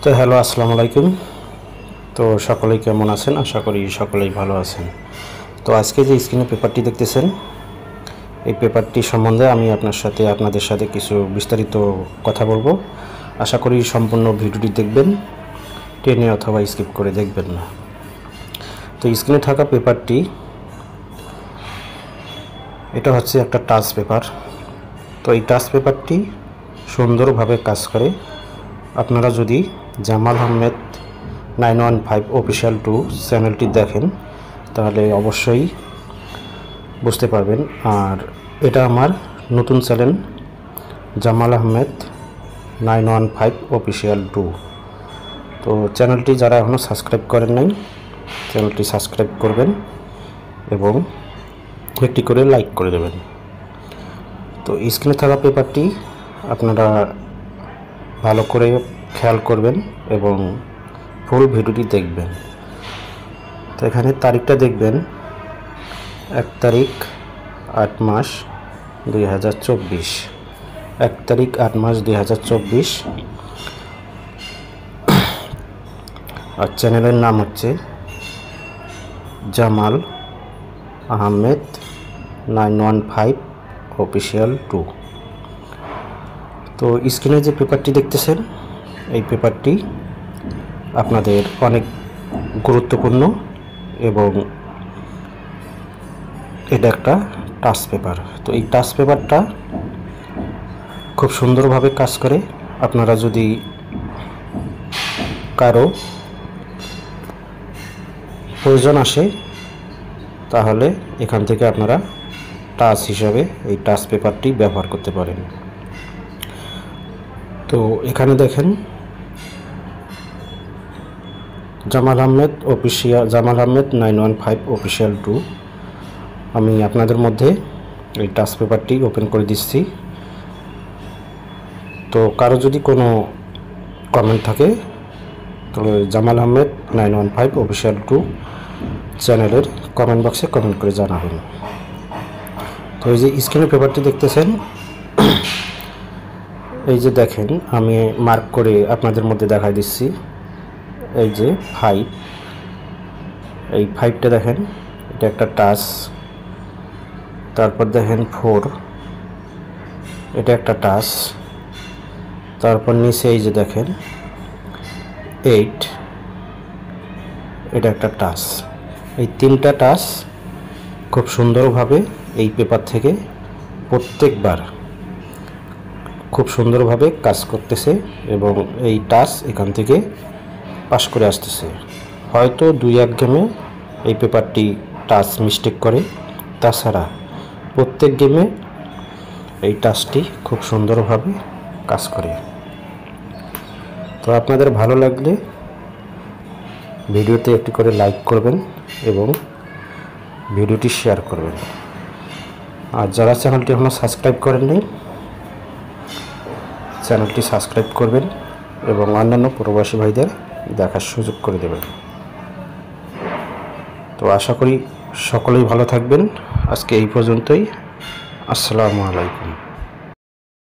তো হ্যালো, আসসালামু আলাইকুম। তো সকলেই কেমন আছেন? আশা করি সকলেই ভালো আছেন। তো আজকে যে স্ক্রিনে পেপারটি দেখতেছেন, এই পেপারটি সম্বন্ধে আমি আপনাদের সাথে কিছু বিস্তারিত কথা বলবো। আশা করি সম্পূর্ণ ভিডিওটি দেখবেন, টেনে অথবা স্কিপ করে দেখবেন না। তো স্ক্রিনে থাকা পেপারটি, এটা হচ্ছে একটা টাচ পেপার। তো এই টাচ পেপারটি সুন্দরভাবে কাজ করে। আপনারা যদি জামাল আহমেদ 915 অফিসিয়াল 2 চ্যানেলটি দেখেন তাহলে অবশ্যই বুঝতে পারবেন। আর এটা আমার নতুন চ্যানেল, জামাল আহমেদ 915 অফিসিয়াল 2। তো চ্যানেলটি যারা এখনও সাবস্ক্রাইব করেন নাই, চ্যানেলটি সাবস্ক্রাইব করবেন এবং একটি করে লাইক করে দেবেন। তো স্ক্রিনে থাকা পেপারটি আপনারা ভালো করে খেয়াল করবেন এবং ফুল ভিডিওটি দেখবেন। তো এখানে তারিখটা দেখবেন, 1 তারিখ 8 মাস 2024, 1 তারিখ 8 মাস 2024। আর চ্যানেলের নাম হচ্ছে জামাল আহমেদ 915 অফিসিয়াল 2। তো স্ক্রিনে যে পেপারটি দেখতেছেন, এই পেপারটি আপনাদের অনেক গুরুত্বপূর্ণ এবং এটা একটা টাচ পেপার। তো এই টাচ পেপারটা খুব সুন্দরভাবে কাজ করে। আপনারা যদি কারো প্রয়োজন আসে তাহলে এখান থেকে আপনারা টাচ হিসাবে এই টাচ পেপারটি ব্যবহার করতে পারেন। তো এখানে দেখেন, জামাল আহমেদ 915 অফিসিয়াল 2। আমি আপনাদের মধ্যে এই টাচ পেপারটি ওপেন করে দিচ্ছি। তো কারো যদি কোনো কমেন্ট থাকে তাহলে জামাল আহমেদ 915 অফিসিয়াল 2 চ্যানেলের কমেন্ট বক্সে কমেন্ট করে জানাবেন। তো এই যে স্ক্রিনে পেপারটি দেখতেছেন, এই যে দেখেন, আমি মার্ক করে আপনাদের মধ্যে দেখাই দিচ্ছি। এই যে 5, এই 5টা দেখেন, এটা একটা টাচ। তারপর দেখেন 4, এটা একটা টাচ। তারপর নিচে এই যে দেখেন 8, এটা একটা টাচ। এই 3টা টাচ খুব সুন্দরভাবে এই পেপার থেকে প্রত্যেকবার খুব সুন্দরভাবে কাজ করতেছে এবং এই টাচ এখান থেকে পাস করে আসতেছে। হয়তো 2-1 গেমে এই পেপারটি টাচ মিস্টেক করে, তাছাড়া প্রত্যেক গেমে এই টাচটি খুব সুন্দরভাবে কাজ করে। তো আপনাদের ভালো লাগলে ভিডিওতে একটি করে লাইক করবেন এবং ভিডিওটি শেয়ার করবেন। আর যারা চ্যানেলটি এখনও সাবস্ক্রাইব করেননি, চ্যানেলটি সাবস্ক্রাইব করবেন এবং অন্যান্য প্রবাসী ভাইদের দেখার সুযোগ করে দেবেন। তো আশা করি সকলেই ভালো থাকবেন। আজকে এই পর্যন্তই। আসসালামু আলাইকুম।